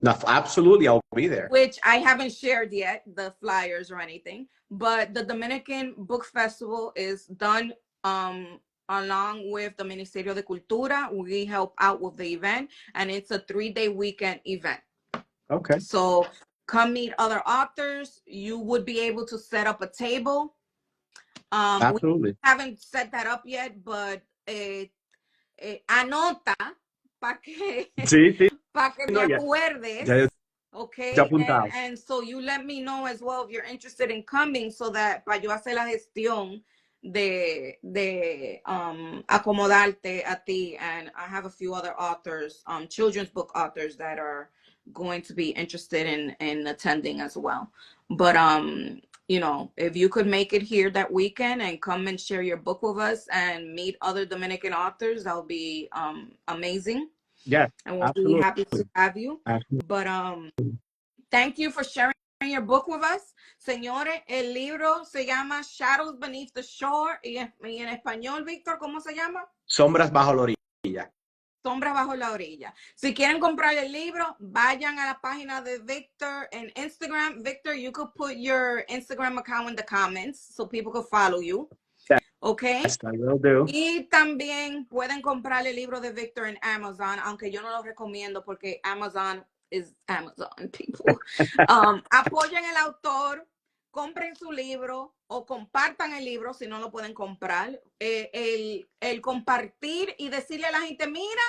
No, absolutely, I'll be there. Which I haven't shared yet, the flyers or anything, but the Dominican Book Festival is done along with the Ministerio de Cultura. We help out with the event, and it's a 3-day weekend event. Okay. So come meet other authors. You would be able to set up a table. Absolutely. We haven't set that up yet, but anota para que me acuerdes. Okay, and so you let me know as well if you're interested in coming, so that para yo hacer la gestión de acomodarte a ti. And I have a few other authors, children's book authors, that are going to be interested in attending as well. But you know, if you could make it here that weekend and come and share your book with us and meet other Dominican authors, that'll be amazing. Yes, and we'll be happy to have you. Absolutely. But thank you for sharing your book with us. Señores, el libro se llama Shadows Beneath the Shore, y en español, Víctor, ¿cómo se llama? Sombras bajo la orilla. Sombras bajo la orilla. Si quieren comprar el libro, vayan a la página de Víctor en Instagram. Víctor, you could put your Instagram account in the comments so people could follow you. Okay. Yes, I will do. Y también pueden comprar el libro de Víctor en Amazon, aunque yo no lo recomiendo porque Amazon is Amazon, people. Apoyen el autor, compren su libro o compartan el libro si no lo pueden comprar. El compartir y decirle a la gente, mira,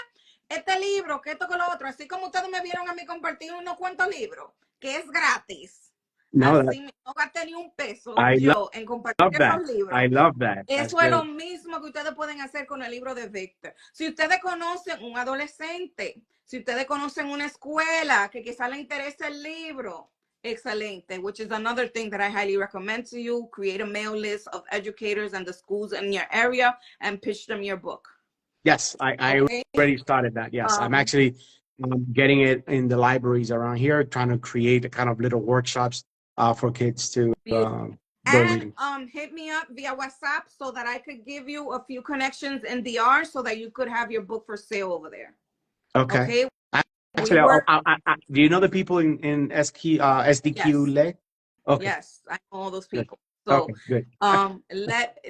este libro, que esto, que lo otro, así como ustedes me vieron a mí compartir unos cuantos libros, que es gratis. No, así no gasté ni un peso yo en compartir esos libros. I love that. Eso es lo mismo que ustedes pueden hacer con el libro de Víctor. Si ustedes conocen un adolescente, si ustedes conocen una escuela que quizá le interese el libro, excelente, which is another thing that I highly recommend to you. Create a mail list of educators and the schools in your area and pitch them your book. Yes, I already started that. Yes, I'm actually getting it in the libraries around here, trying to create a kind of little workshops for kids to go reading. Hit me up via WhatsApp so that I could give you a few connections in DR so that you could have your book for sale over there. Okay. Actually, do you know the people in SDQ? Yes. Okay. Yes, I know all those people. Good. So, okay, good.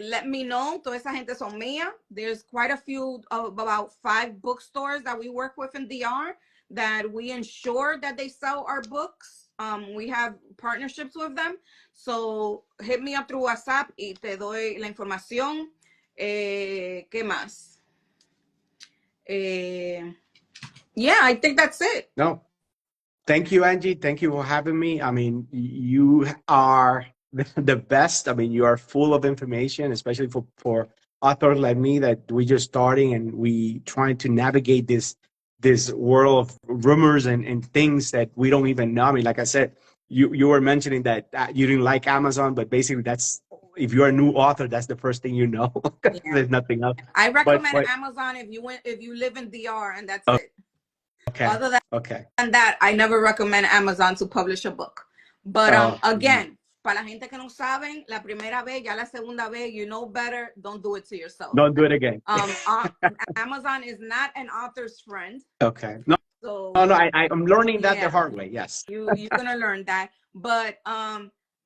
let me know. Toda esa gente son mía. There's quite a few, about 5 bookstores that we work with in DR that we ensure that they sell our books. We have partnerships with them. So hit me up through WhatsApp y te doy la información. ¿Qué más? Yeah, I think that's it. No. Thank you, Angy. Thank you for having me. I mean, you are the best. I mean, you are full of information, especially for authors like me that we just starting and we trying to navigate this world of rumors and things that we don't even know. I mean, like I said, you were mentioning that you didn't like Amazon, but basically that's, if you're a new author, that's the first thing you know. Yeah. There's nothing else. I recommend Amazon if you live in DR, and that's it. Okay. Other than that, I never recommend Amazon to publish a book. But again, para la gente que no saben, la primera vez, ya la segunda vez, you know better, don't do it to yourself. Don't do it again. Amazon is not an author's friend. Okay. No, I'm learning that the hard way. Yes. You're gonna learn that. But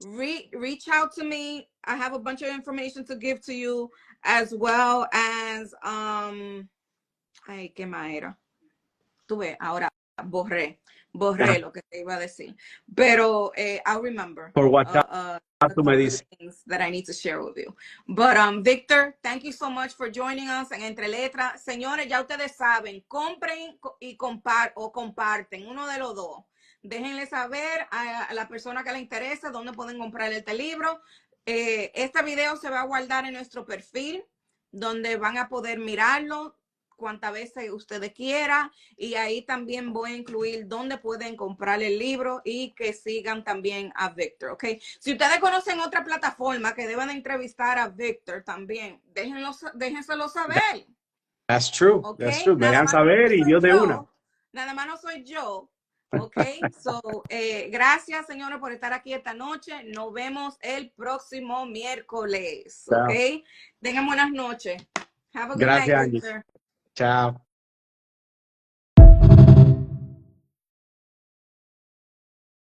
reach out to me. I have a bunch of information to give to you, as well as ay, qué más era. Tuve ahora borré lo que te iba a decir, pero I'll remember. Por WhatsApp, tú me dices. Things that I need to share with you. But Víctor, thank you so much for joining us en Entre Letras. Señores, ya ustedes saben, compren y comparten, uno de los dos. Déjenle saber a la persona que le interesa dónde pueden comprar este libro. Este video se va a guardar en nuestro perfil, donde van a poder mirarlo cuantas veces ustedes quieran, y ahí también voy a incluir dónde pueden comprar el libro y que sigan también a Víctor, ¿ok? Si ustedes conocen otra plataforma que deban de entrevistar a Víctor también, déjenselo saber. That's true, okay? That's true. Me dejan saber y yo de una. Nada más no soy yo, ¿ok? So, gracias, señores, por estar aquí esta noche. Nos vemos el próximo miércoles, ¿ok? Tengan buenas noches. Have a good night, Víctor. Ciao.